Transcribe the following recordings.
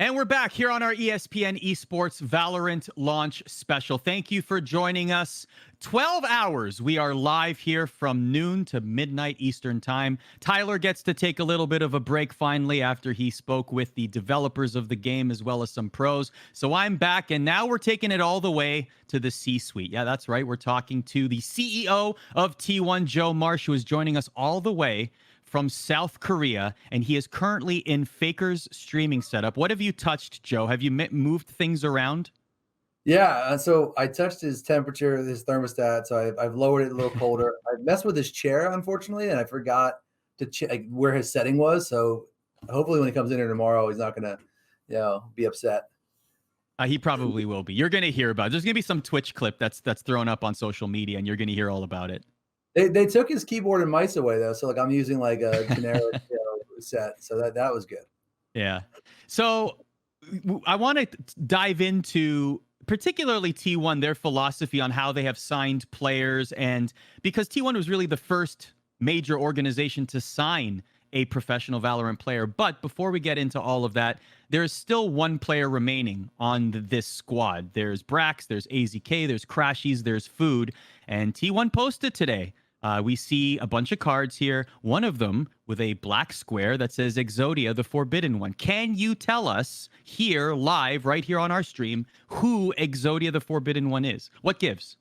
And we're back here on our ESPN Esports VALORANT Launch special. Thank you for joining us. 12 hours. We are live here from noon to midnight Eastern time. Tyler gets to take a little bit of a break finally after he spoke with the developers of the game as well as some pros. So I'm back, and now we're taking it all the way to the C-suite. Yeah, that's right. We're talking to the CEO of T1, Joe Marsh, who is joining us all the way from South Korea, and he is currently in Faker's streaming setup. What have you touched, Joe? Have you moved things around? Yeah, so I touched his temperature, his thermostat, so I've lowered it a little colder. I messed with his chair, unfortunately, and I forgot to check where his setting was. So hopefully, when he comes in here tomorrow, he's not gonna, be upset. He probably will be. You're going to hear about it. There's going to be some Twitch clip that's thrown up on social media, and you're going to hear all about it. They took his keyboard and mice away though, so like I'm using like a generic set, so that was good. Yeah. So I want to dive into particularly T1, their philosophy on how they have signed players, and because T1 was really the first major organization to sign a professional Valorant player. But before we get into all of that, there is still one player remaining on this squad. There's Brax, there's AZK, there's Crashies, there's Food, and T1 posted today. We see a bunch of cards here, one of them with a black square that says Exodia, the Forbidden One. Can you tell us here, live, right here on our stream, who Exodia, the Forbidden One is? What gives?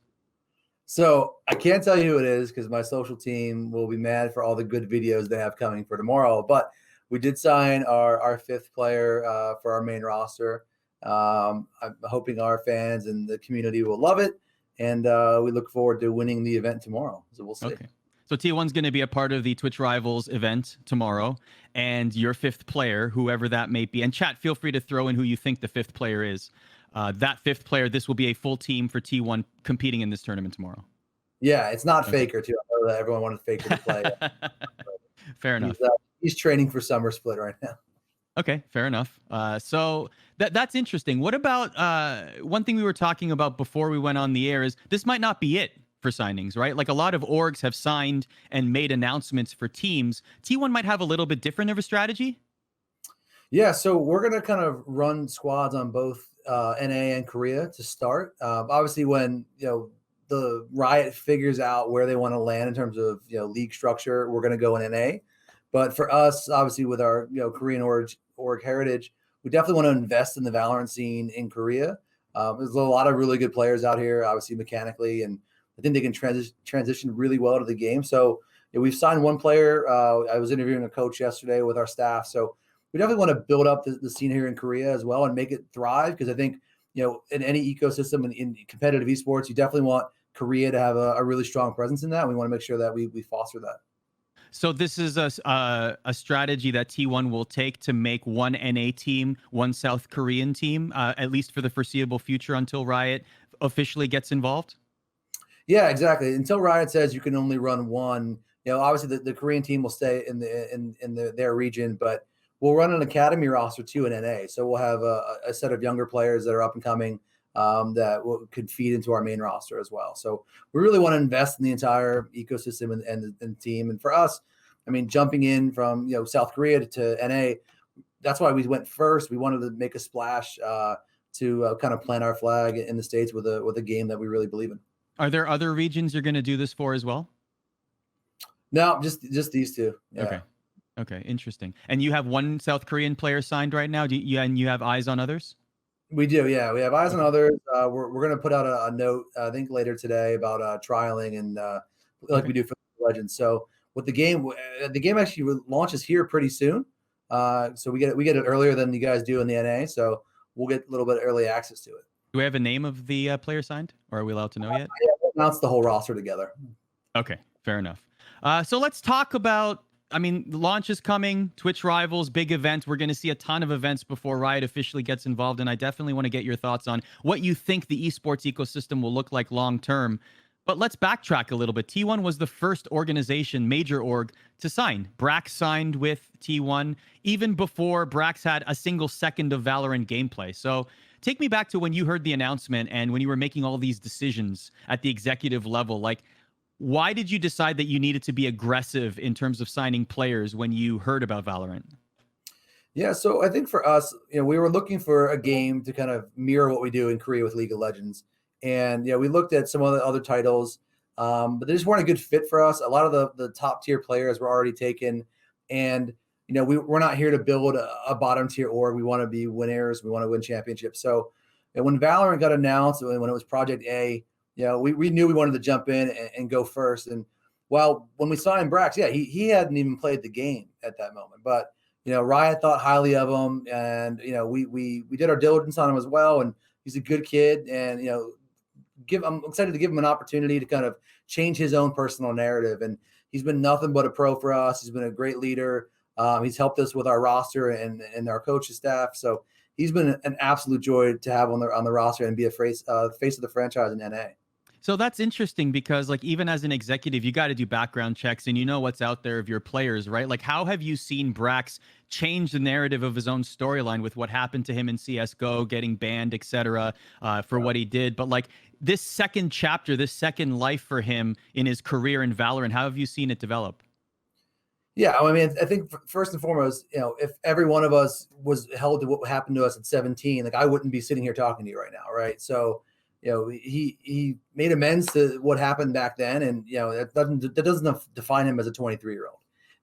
So I can't tell you who it is because my social team will be mad for all the good videos they have coming for tomorrow. But we did sign our fifth player for our main roster. I'm hoping our fans and the community will love it. And we look forward to winning the event tomorrow. So we'll see. Okay. So T1's going to be a part of the Twitch Rivals event tomorrow. And your fifth player, whoever that may be. And chat, feel free to throw in who you think the fifth player is. That fifth player, this will be a full team for T1 competing in this tournament tomorrow. Yeah, it's not Faker, too. I know that everyone wanted Faker to play. Fair enough. He's training for Summer Split right now. Okay, fair enough. So that's interesting. What about one thing we were talking about before we went on the air is this might not be it for signings, right? Like a lot of orgs have signed and made announcements for teams. T1 might have a little bit different of a strategy. Yeah, so we're going to kind of run squads on both NA and Korea to start. Obviously, when the Riot figures out where they want to land in terms of league structure, we're going to go in NA. But for us, obviously, with our Korean org heritage, we definitely want to invest in the Valorant scene in Korea. There's a lot of really good players out here, obviously mechanically, and I think they can transition really well to the game. So we've signed one player. I was interviewing a coach yesterday with our staff. So we definitely want to build up the scene here in Korea as well and make it thrive, because I think in any ecosystem in competitive esports, you definitely want Korea to have a really strong presence in that. We want to make sure that we foster that. So this is a strategy that T1 will take to make one NA team, one South Korean team, at least for the foreseeable future until Riot officially gets involved? Yeah, exactly. Until Riot says you can only run one, obviously the Korean team will stay in their region, but we'll run an academy roster too in NA. So we'll have a set of younger players that are up and coming that could feed into our main roster as well. So we really want to invest in the entire ecosystem and the team. And for us, I mean, jumping in from South Korea to NA, that's why we went first. We wanted to make a splash to kind of plant our flag in the States with a game that we really believe in. Are there other regions you're going to do this for as well? No, just these two. Yeah. Okay, interesting. And you have one South Korean player signed right now. And you have eyes on others? We do, yeah. We have eyes on others. We're going to put out a note, I think, later today about trialing and like we do for Legends. So with the game actually launches here pretty soon. So we get it earlier than you guys do in the NA. So we'll get a little bit of early access to it. Do we have a name of the player signed, or are we allowed to know yet? Yeah, we'll announce the whole roster together. Okay, fair enough. So let's talk about. I mean, the launch is coming, Twitch Rivals, big event. We're going to see a ton of events before Riot officially gets involved, and I definitely want to get your thoughts on what you think the esports ecosystem will look like long term. But let's backtrack a little bit. T1 was the first organization, major org, to sign. Brax signed with T1 even before Brax had a single second of Valorant gameplay. So take me back to when you heard the announcement and when you were making all these decisions at the executive level. Like, why did you decide that you needed to be aggressive in terms of signing players when you heard about Valorant? Yeah, so I think for us, we were looking for a game to kind of mirror what we do in Korea with League of Legends, and we looked at some other titles, but they just weren't a good fit for us. A lot of the top tier players were already taken, and we're not here to build a bottom tier org. We want to be winners. We want to win championships. So when Valorant got announced, when it was Project A, we knew we wanted to jump in and go first. And when we signed Brax, yeah, he hadn't even played the game at that moment, but Riot thought highly of him, and we did our diligence on him as well, and he's a good kid, and I'm excited to give him an opportunity to kind of change his own personal narrative, and he's been nothing but a pro for us. He's been a great leader. He's helped us with our roster and our coaching staff, so he's been an absolute joy to have on the roster and be a face of the franchise in NA. So that's interesting because, like, even as an executive, you got to do background checks and you know what's out there of your players, right? Like, how have you seen Brax change the narrative of his own storyline with what happened to him in CS:GO, getting banned, etc., for what he did? But like this second chapter, this second life for him in his career in Valorant, how have you seen it develop? Yeah, I mean, I think first and foremost, if every one of us was held to what happened to us at 17, like I wouldn't be sitting here talking to you right now, right? So he made amends to what happened back then, and that doesn't define him as a 23-year-old.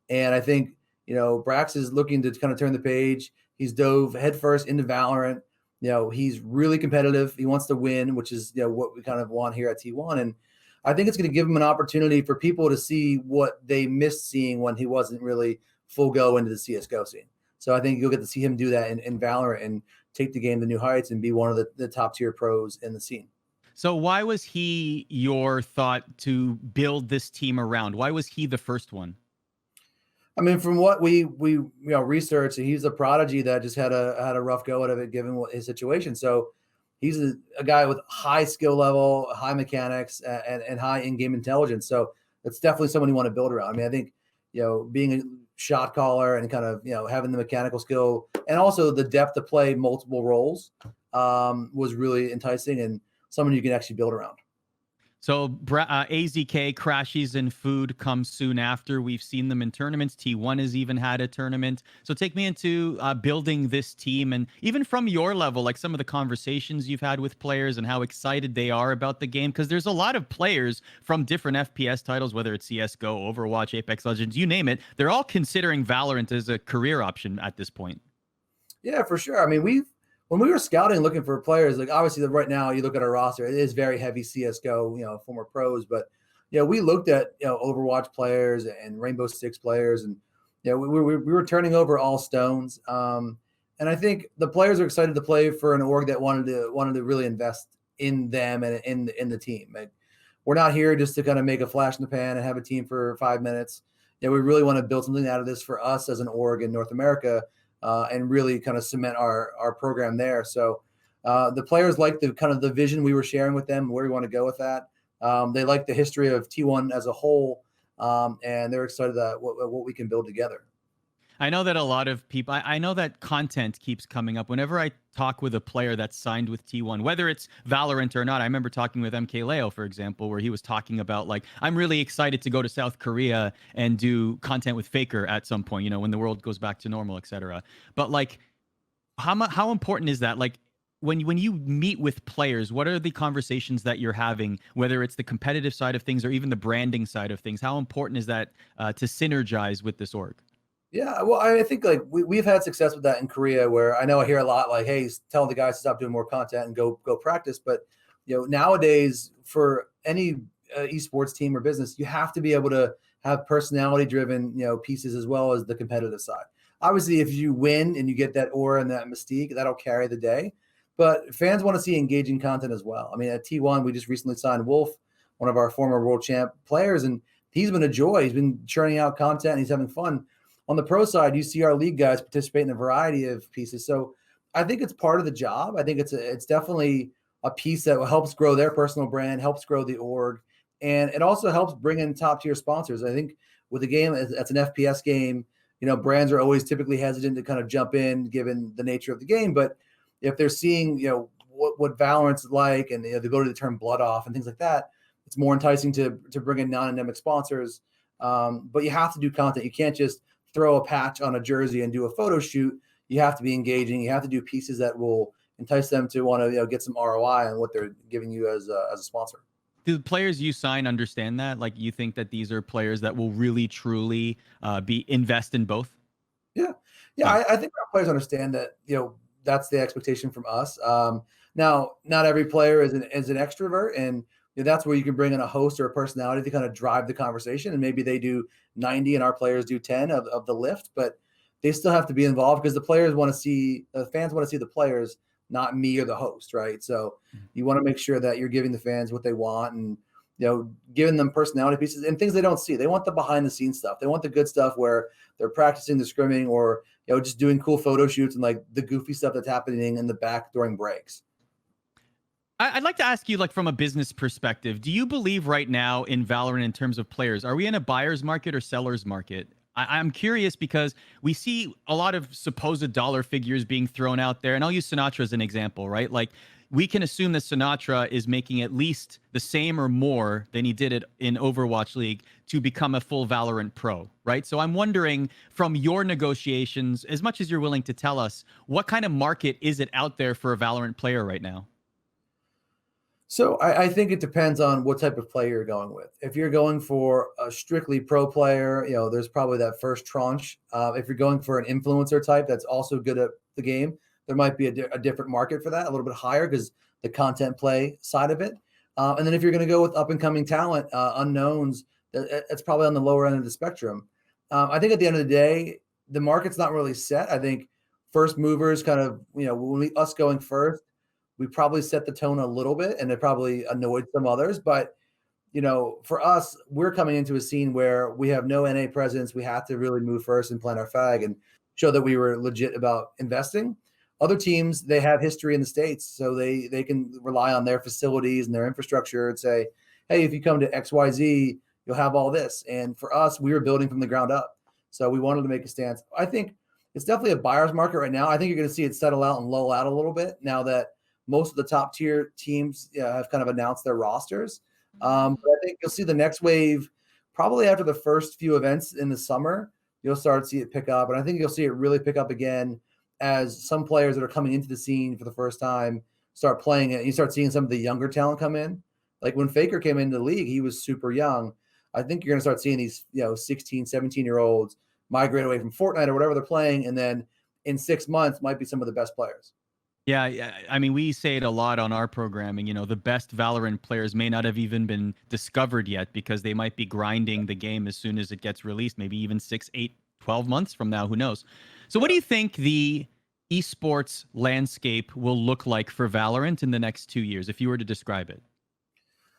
And I think Brax is looking to kind of turn the page. He's dove headfirst into Valorant. He's really competitive. He wants to win, which is what we kind of want here at T1. And I think it's going to give him an opportunity for people to see what they missed seeing when he wasn't really full go into the CS:GO scene. So I think you'll get to see him do that in Valorant and take the game to new heights and be one of the top tier pros in the scene. So why was he your thought to build this team around? Why was he the first one? I mean, from what we researched, he's a prodigy that just had a rough go out of it given his situation. So he's a guy with high skill level, high mechanics, and high in-game intelligence. So it's definitely someone you want to build around. I mean, I think being a shot caller and kind of having the mechanical skill and also the depth to play multiple roles was really enticing and someone you can actually build around. So AZK crashes and food comes soon after. We've seen them in tournaments. T1 has even had a tournament. So take me into building this team, and even from your level, like some of the conversations you've had with players and how excited they are about the game. Because there's a lot of players from different FPS titles, whether it's CSGO, Overwatch, Apex Legends, you name it. They're all considering Valorant as a career option at this point. Yeah, for sure. I mean, when we were scouting looking for players, like obviously right now you look at our roster, it is very heavy CS:GO, former pros, but we looked at Overwatch players and Rainbow Six players, and we were turning over all stones. And I think the players are excited to play for an org that wanted to really invest in them and in the team. Like, we're not here just to kind of make a flash in the pan and have a team for 5 minutes. We really want to build something out of this for us as an org in North America. And really kind of cement our program there. So the players like the kind of the vision we were sharing with them, where we want to go with that. They like the history of T1 as a whole, and they're excited about what we can build together. I know that a lot of people, I know that content keeps coming up whenever I talk with a player that's signed with T1, whether it's Valorant or not. I remember talking with MKLeo, for example, where he was talking about, like, I'm really excited to go to South Korea and do content with Faker at some point, when the world goes back to normal, etc. But like, how important is that? Like, when you meet with players, what are the conversations that you're having, whether it's the competitive side of things or even the branding side of things? How important is that to synergize with this org? Yeah, well, I think like we've had success with that in Korea, where I know I hear a lot like, "Hey, tell the guys to stop doing more content and go practice." But nowadays, for any esports team or business, you have to be able to have personality-driven pieces as well as the competitive side. Obviously, if you win and you get that aura and that mystique, that'll carry the day. But fans want to see engaging content as well. I mean, at T1, we just recently signed Wolf, one of our former world champ players, and he's been a joy. He's been churning out content and he's having fun. On the pro side, you see our league guys participate in a variety of pieces. So I think it's part of the job. I think it's definitely a piece that helps grow their personal brand, helps grow the org, and it also helps bring in top tier sponsors. I think with a game that's an FPS game, brands are always typically hesitant to kind of jump in given the nature of the game. But if they're seeing what Valorant's like, and the ability to turn blood off and things like that, it's more enticing to bring in non-endemic sponsors. But you have to do content. You can't just throw a patch on a jersey and do a photo shoot. you have to be engaging. You have to do pieces that will entice them to want to get some ROI on what they're giving you as a sponsor. Do the players you sign understand that? Like, you think that these are players that will really truly invest in both? Yeah, Yeah. I think our players understand that that's the expectation from us. Now, not every player is an extrovert, and that's where you can bring in a host or a personality to kind of drive the conversation. And maybe they do 90 and our players do 10 of the lift, but they still have to be involved because the players want to see the fans want to see the players, not me or the host, right? So you want to make sure that you're giving the fans what they want and giving them personality pieces and things they don't see. They want the behind the scenes stuff. They want the good stuff where they're practicing the scrimming or just doing cool photo shoots and like the goofy stuff that's happening in the back during breaks. I'd like to ask you, like, from a business perspective, do you believe right now in Valorant in terms of players? Are we in a buyer's market or seller's market? I'm curious because we see a lot of supposed dollar figures being thrown out there, and I'll use Sinatra as an example, right? Like, we can assume that Sinatra is making at least the same or more than he did it in Overwatch League to become a full Valorant pro, right? So I'm wondering, from your negotiations, as much as you're willing to tell us, what kind of market is it out there for a Valorant player right now? So I think it depends on what type of player you're going with. If you're going for a strictly pro player, there's probably that first tranche. If you're going for an influencer type that's also good at the game, there might be a different market for that, a little bit higher because the content play side of it. And then if you're going to go with up and coming talent, unknowns, it's probably on the lower end of the spectrum. I think at the end of the day, the market's not really set. I think first movers kind of, us going first, we probably set the tone a little bit and it probably annoyed some others. But, for us, we're coming into a scene where we have no NA presence. We have to really move first and plant our flag and show that we were legit about investing. Other teams, they have history in the States, so they can rely on their facilities and their infrastructure and say, hey, if you come to XYZ, you'll have all this. And for us, we were building from the ground up. So we wanted to make a stance. I think it's definitely a buyer's market right now. I think you're going to see it settle out and lull out a little bit now that most of the top tier teams have kind of announced their rosters. But I think you'll see the next wave probably after the first few events in the summer. You'll start to see it pick up. And I think you'll see it really pick up again as some players that are coming into the scene for the first time start playing it. You start seeing some of the younger talent come in. Like when Faker came into the league, he was super young. I think you're going to start seeing these 16, 17-year-olds migrate away from Fortnite or whatever they're playing. And then in 6 months might be some of the best players. Yeah, I mean, we say it a lot on our programming. The best Valorant players may not have even been discovered yet because they might be grinding the game as soon as it gets released, maybe even 6, 8, 12 months from now. Who knows? So what do you think the esports landscape will look like for Valorant in the next 2 years, if you were to describe it?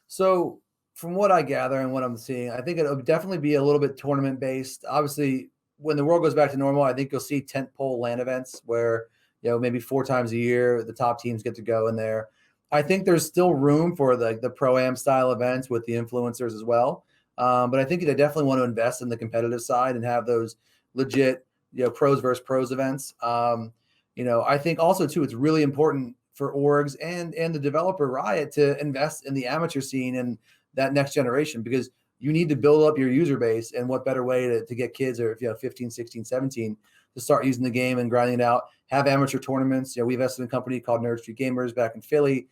So from what I gather and what I'm seeing, I think it'll definitely be a little bit tournament based. Obviously, when the world goes back to normal, I think you'll see tentpole LAN events where maybe 4 times a year, the top teams get to go in there. I think there's still room for the pro-am style events with the influencers as well. But I think they definitely want to invest in the competitive side and have those legit, pros versus pros events. I think also too, it's really important for orgs and the developer Riot to invest in the amateur scene and that next generation, because you need to build up your user base. And what better way to get kids or 15, 16, 17 to start using the game and grinding it out, have amateur tournaments. We invested in a company called Nerd Street Gamers back in Philly.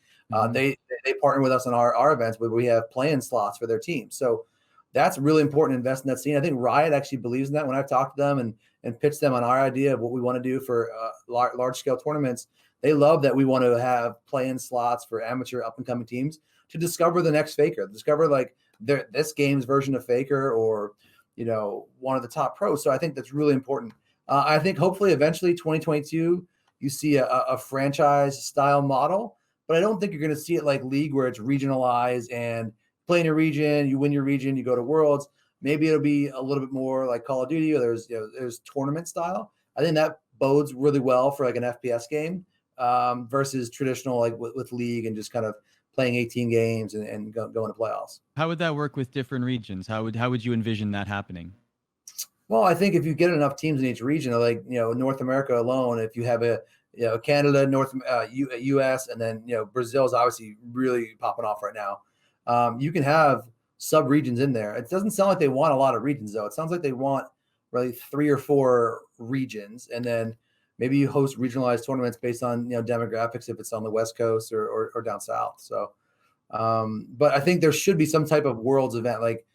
They partner with us on our events where we have play-in slots for their team. So that's really important to invest in that scene. I think Riot actually believes in that. When I've talked to them and pitched them on our idea of what we want to do for large scale tournaments, they love that we want to have play-in slots for amateur up and coming teams to discover the next Faker, discover like this game's version of Faker or, one of the top pros. So I think that's really important. I think hopefully eventually 2022, you see a franchise style model, but I don't think you're going to see it like League where it's regionalized and play in your region, you win your region, you go to Worlds. Maybe it'll be a little bit more like Call of Duty or there's tournament style. I think that bodes really well for like an FPS game versus traditional like with League and just kind of playing 18 games and going to playoffs. How would that work with different regions? How would you envision that happening? Well, I think if you get enough teams in each region, like North America alone, if you have Canada, US, and then Brazil is obviously really popping off right now. You can have sub regions in there. It doesn't sound like they want a lot of regions though. It sounds like they want really 3 or 4 regions, and then maybe you host regionalized tournaments based on demographics if it's on the West Coast or down south. So, but I think there should be some type of worlds event. Like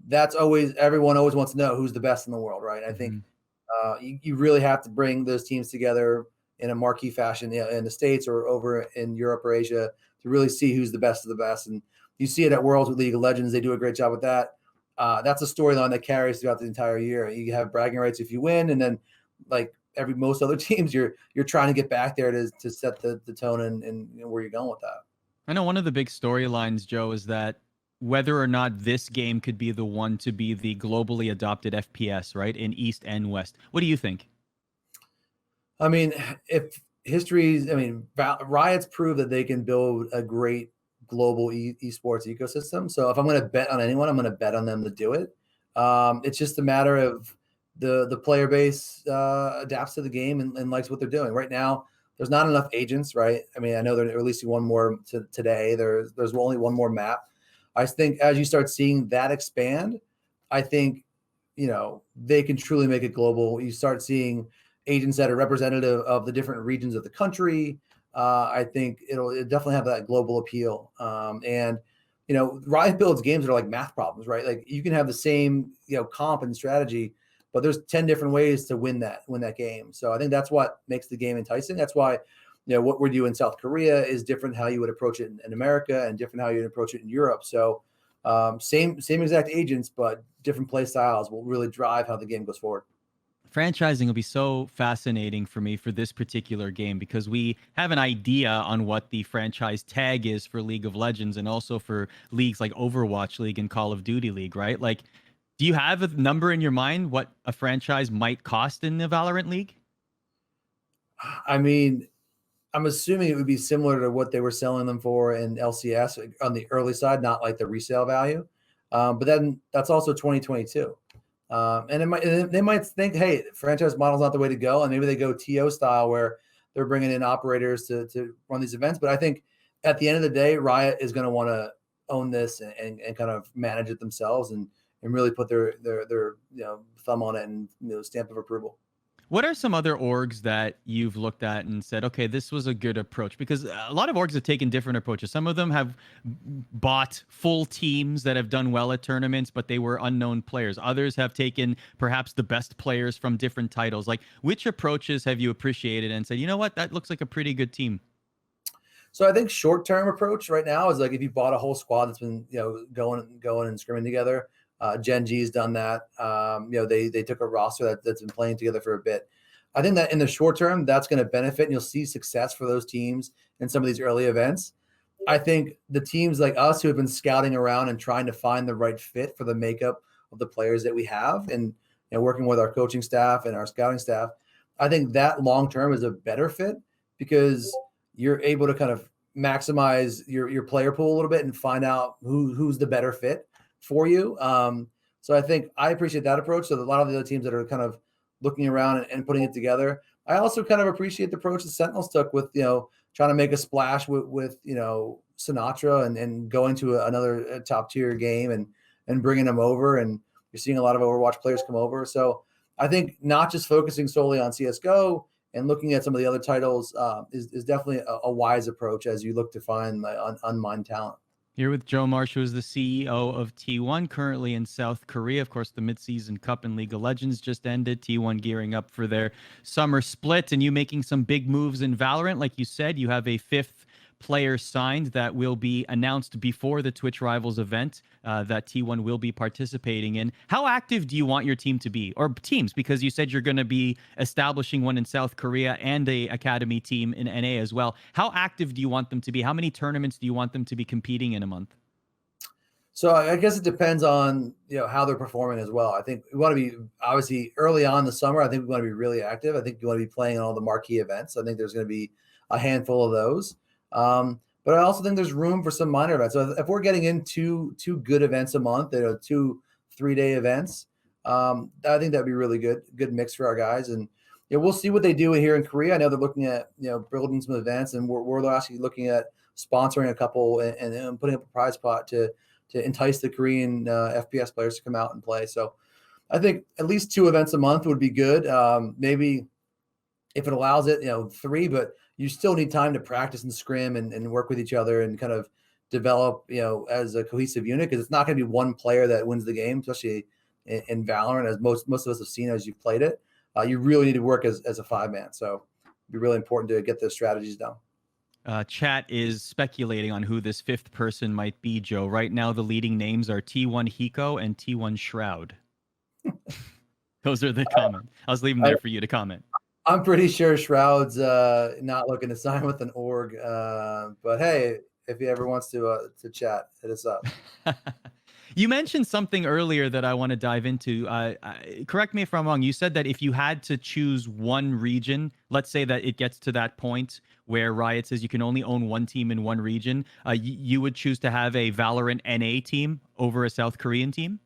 that's always everyone always wants to know who's the best in the world, right? I think you really have to bring those teams together in a marquee fashion in the States or over in Europe or Asia to really see who's the best of the best. And you see it at Worlds with League of Legends. They do a great job with that. That's a storyline that carries throughout the entire year. You have bragging rights if you win, and then like most other teams, you're trying to get back there to set the tone and where you're going with that. I know one of the big storylines, Joe, is that whether or not this game could be the one to be the globally adopted FPS, right, in East and West. What do you think? I mean, if Riot's proved that they can build a great global esports ecosystem. So if I'm going to bet on anyone, I'm going to bet on them to do it. It's just a matter of the player base adapts to the game and likes what they're doing. Right now, there's not enough agents, right? I mean, I know they're releasing one more today. There's only one more map. I think as you start seeing that expand, I think, they can truly make it global. You start seeing agents that are representative of the different regions of the country. I think it'll definitely have that global appeal. And Riot builds games that are like math problems, right? Like you can have the same, comp and strategy, but there's 10 different ways to win that game. So I think that's what makes the game enticing. That's why, what we do in South Korea is different how you would approach it in America and different how you would approach it in Europe. So same exact agents, but different play styles will really drive how the game goes forward. Franchising will be so fascinating for me for this particular game because we have an idea on what the franchise tag is for League of Legends and also for leagues like Overwatch League and Call of Duty League, right? Like, do you have a number in your mind what a franchise might cost in the Valorant League? I mean, I'm assuming it would be similar to what they were selling them for in LCS on the early side, not like the resale value. But then that's also 2022. And they might think, hey, franchise model's not the way to go. And maybe they go TO style where they're bringing in operators to run these events. But I think at the end of the day, Riot is going to want to own this and kind of manage it themselves and really put their thumb on it and stamp of approval. What are some other orgs that you've looked at and said, okay, this was a good approach? Because a lot of orgs have taken different approaches. Some of them have bought full teams that have done well at tournaments, but they were unknown players. Others have taken perhaps the best players from different titles. Like, which approaches have you appreciated and said, you know what, that looks like a pretty good team? So I think short-term approach right now is like if you bought a whole squad that's been going and scrimming together. Gen G's done that. They took a roster that's been playing together for a bit. I think that in the short term, that's going to benefit, and you'll see success for those teams in some of these early events. I think the teams like us who have been scouting around and trying to find the right fit for the makeup of the players that we have, and working with our coaching staff and our scouting staff, I think that long term is a better fit because you're able to kind of maximize your player pool a little bit and find out who's the better fit for you. So I think I appreciate that approach. So a lot of the other teams that are kind of looking around and putting it together, I also kind of appreciate the approach that Sentinels took with, trying to make a splash with Sinatra and going to another top tier game and bringing them over. And you're seeing a lot of Overwatch players come over. So I think not just focusing solely on CSGO and looking at some of the other titles is definitely a wise approach as you look to find unmined talent. Here with Joe Marsh, who is the CEO of T1, currently in South Korea. Of course, the midseason cup in League of Legends just ended. T1 gearing up for their summer split, and you making some big moves in Valorant. Like you said, you have a fifth player signed that will be announced before the Twitch Rivals event that T1 will be participating in. How active do you want your team to be, or teams? Because you said you're going to be establishing one in South Korea and a academy team in NA as well. How active do you want them to be? How many tournaments do you want them to be competing in a month? So I guess it depends on how they're performing as well. I think we want to be obviously early on in the summer. I think we want to be really active. I think you want to be playing in all the marquee events. I think there's going to be a handful of those. But I also think there's room for some minor events. So if we're getting into two good events a month, 2-3 day events, I think that'd be really good mix for our guys. And we'll see what they do here in Korea. I know they're looking at building some events, and we're actually looking at sponsoring a couple and putting up a prize pot to entice the Korean FPS players to come out and play. So I think at least 2 events a month would be good. Maybe if it allows it, 3, but you still need time to practice and scrim and work with each other and kind of develop, as a cohesive unit, because it's not going to be one player that wins the game, especially in Valorant, as most of us have seen as you've played it. You really need to work as a 5-man. So it'd be really important to get those strategies down. Chat is speculating on who this 5th person might be, Joe. Right now, the leading names are T1 Hiko and T1 Shroud. Those are the comments. I was leaving there for you to comment. I'm pretty sure Shroud's not looking to sign with an org. But hey, if he ever wants to chat, hit us up. You mentioned something earlier that I want to dive into. Correct me if I'm wrong. You said that if you had to choose one region, let's say that it gets to that point where Riot says you can only own one team in one region, you would choose to have a Valorant NA team over a South Korean team?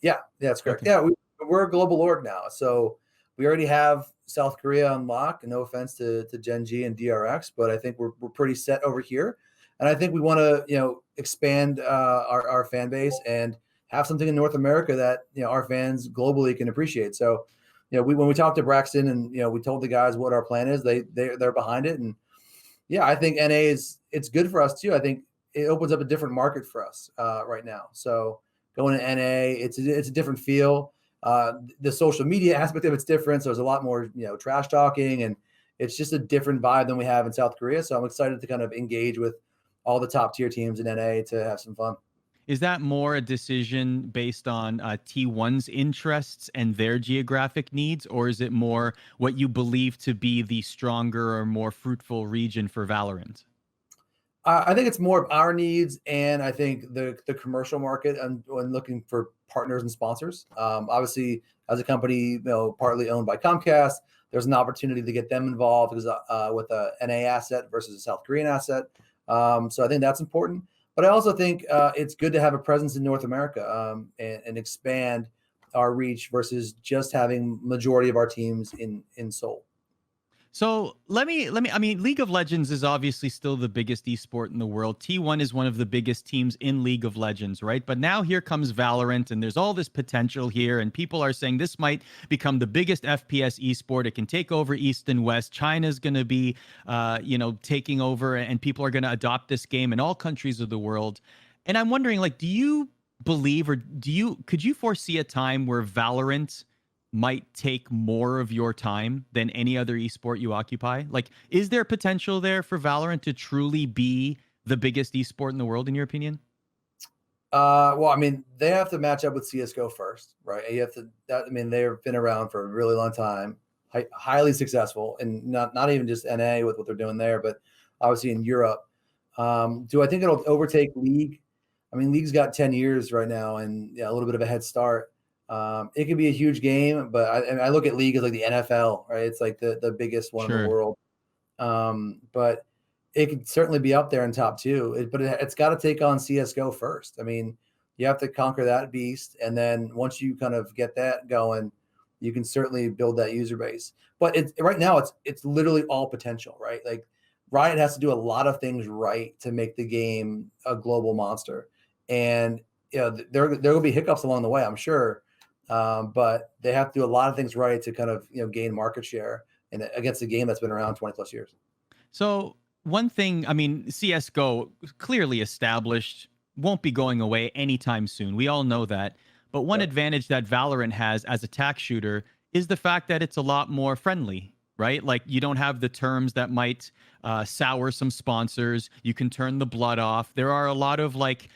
Yeah, that's correct. Okay. Yeah, we're a global org now. So we already have South Korea on lock. No offense to Gen G and DRX, but I think we're pretty set over here. And I think we want to, expand our fan base and have something in North America that, our fans globally can appreciate. So, when we talked to Braxton and, we told the guys what our plan is, they're behind it. And yeah, I think NA it's good for us too. I think it opens up a different market for us right now. So going to NA, it's a different feel. The social media aspect of it's different. So there's a lot more, trash talking, and it's just a different vibe than we have in South Korea. So I'm excited to kind of engage with all the top tier teams in NA to have some fun. Is that more a decision based on T1's interests and their geographic needs, or is it more what you believe to be the stronger or more fruitful region for Valorant? I think it's more of our needs, and I think the commercial market and when looking for partners and sponsors. Obviously, as a company, partly owned by Comcast, there's an opportunity to get them involved because with a NA asset versus a South Korean asset. So I think that's important. But I also think it's good to have a presence in North America and expand our reach versus just having majority of our teams in Seoul. So let me, I mean, League of Legends is obviously still the biggest esport in the world. T1 is one of the biggest teams in League of Legends, right? But now here comes Valorant, and there's all this potential here, and people are saying this might become the biggest FPS esport. It can take over East and West. China's going to be, taking over, and people are going to adopt this game in all countries of the world. And I'm wondering, like, do you believe, or could you foresee a time where Valorant might take more of your time than any other esport you occupy? Like, is there potential there for Valorant to truly be the biggest esport in the world, in your opinion? Well, I mean, they have to match up with CS:GO first, right? You have to. They've been around for a really long time, highly successful, and not even just NA with what they're doing there, but obviously in Europe. Do I think it'll overtake League? I mean, League's got 10 years right now, and a little bit of a head start. It could be a huge game, but I look at League as like the NFL, right? It's like the biggest one in the world. But it could certainly be up there in top 2. But it's got to take on CS:GO first. I mean, you have to conquer that beast, and then once you kind of get that going, you can certainly build that user base. But right now it's literally all potential, right? Like Riot has to do a lot of things right to make the game a global monster, and there will be hiccups along the way, I'm sure. But they have to do a lot of things right to kind of gain market share and against a game that's been around 20 plus years. So one thing, I mean, CS:GO clearly established, won't be going away anytime soon. We all know that. But one advantage that Valorant has as a tack shooter is the fact that it's a lot more friendly, right? Like, you don't have the terms that might sour some sponsors. You can turn the blood off. There are a lot of, like,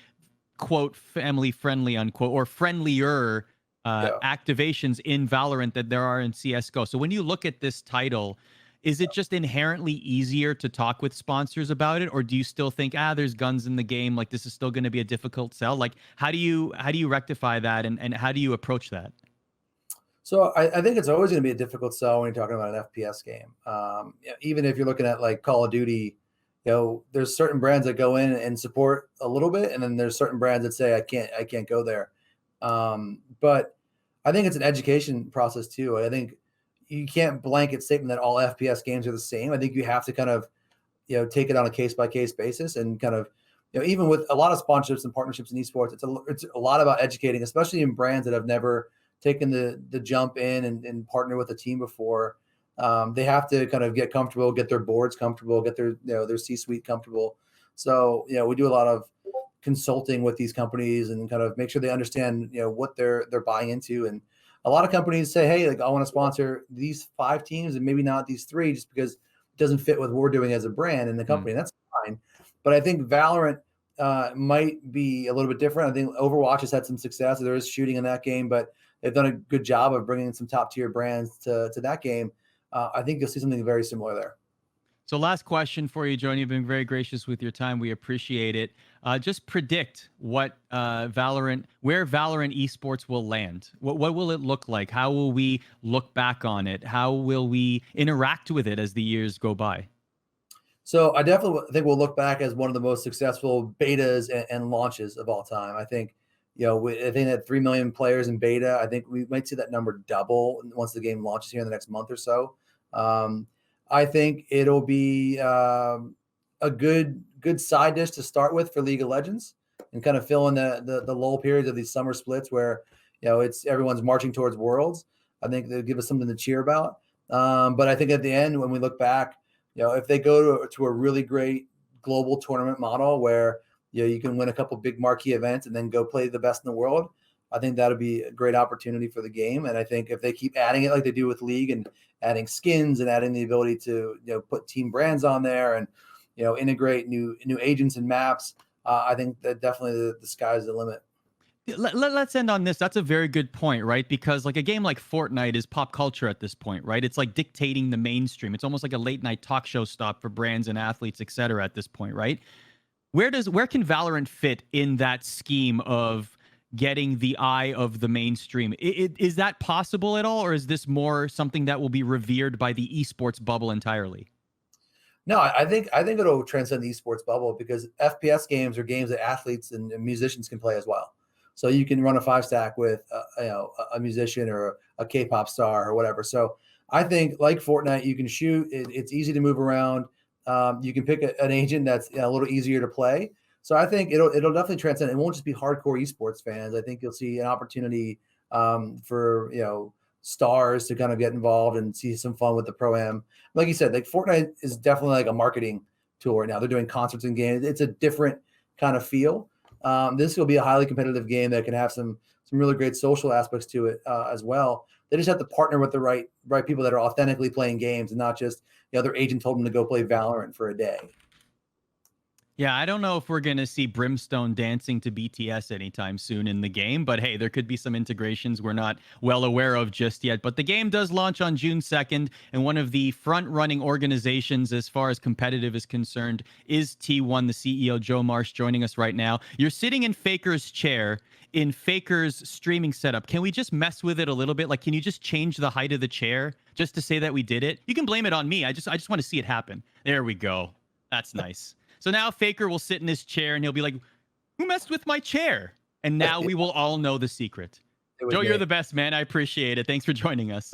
quote, family friendly, unquote, or friendlier activations in Valorant that there are in CS:GO. So when you look at this title, is it just inherently easier to talk with sponsors about it, or do you still think, there's guns in the game, like this is still going to be a difficult sell? Like, how do you rectify that, and how do you approach that? So I think it's always going to be a difficult sell when you're talking about an FPS game. Even if you're looking at like Call of Duty, there's certain brands that go in and support a little bit, and then there's certain brands that say I can't go there. But I think it's an education process too. I think you can't blanket statement that all FPS games are the same. I think you have to kind of, take it on a case by case basis, and kind of, even with a lot of sponsorships and partnerships in esports, it's a lot about educating, especially in brands that have never taken the jump in and partner with a team before. They have to kind of get comfortable, get their boards comfortable, get their their C-suite comfortable. So we do a lot of consulting with these companies and kind of make sure they understand what they're buying into. And a lot of companies say, hey, like I want to sponsor these 5 teams and maybe not these 3 just because it doesn't fit what we're doing as a brand in the company. That's fine. But I think Valorant might be a little bit different. I think Overwatch has had some success. There is shooting in that game, but they've done a good job of bringing some top tier brands to that game. I think you'll see something very similar there. So last question for you, Joe. You've been very gracious with your time. We appreciate it. Just predict what where Valorant esports will land. What will it look like? How will we look back on it? How will we interact with it as the years go by? So I definitely think we'll look back as one of the most successful betas and launches of all time. I think, I think that 3 million players in beta. I think we might see that number double once the game launches here in the next month or so. I think it'll be a good side dish to start with for League of Legends and kind of fill in the lull periods of these summer splits where it's everyone's marching towards Worlds. I think they'll give us something to cheer about. But I think at the end, when we look back, if they go to a really great global tournament model where you can win a couple big marquee events and then go play the best in the world, I think that'll be a great opportunity for the game. And I think if they keep adding it like they do with League and adding skins and adding the ability to put team brands on there and integrate new agents and maps, I think that definitely the sky's the limit. Let's end on this. That's a very good point, right? Because like a game like Fortnite is pop culture at this point, right? It's like dictating the mainstream. It's almost like a late night talk show stop for brands and athletes, et cetera, at this point, right? Where can Valorant fit in that scheme of getting the eye of the mainstream? Is that possible at all, or is this more something that will be revered by the esports bubble entirely? No, I think it'll transcend the esports bubble because FPS games are games that athletes and musicians can play as well. So you can run a 5-stack with a musician or a K-pop star or whatever. So I think like Fortnite, you can shoot. It's easy to move around. You can pick an agent that's a little easier to play. So I think it'll definitely transcend. It won't just be hardcore esports fans. I think you'll see an opportunity for stars to kind of get involved and see some fun with the pro-am. Like you said, like Fortnite is definitely like a marketing tool right now. They're doing concerts and games. It's a different kind of feel. This will be a highly competitive game that can have some really great social aspects to it as well. They just have to partner with the right people that are authentically playing games and not just their agent told them to go play Valorant for a day. Yeah, I don't know if we're going to see Brimstone dancing to BTS anytime soon in the game, but hey, there could be some integrations we're not well aware of just yet. But the game does launch on June 2nd, and one of the front-running organizations as far as competitive is concerned is T1, the CEO Joe Marsh joining us right now. You're sitting in Faker's chair in Faker's streaming setup. Can we just mess with it a little bit? Like, can you just change the height of the chair just to say that we did it? You can blame it on me. I just want to see it happen. There we go. That's nice. So now Faker will sit in his chair and he'll be like, who messed with my chair? And now we will all know the secret. Joe, you're the best, man. I appreciate it. Thanks for joining us.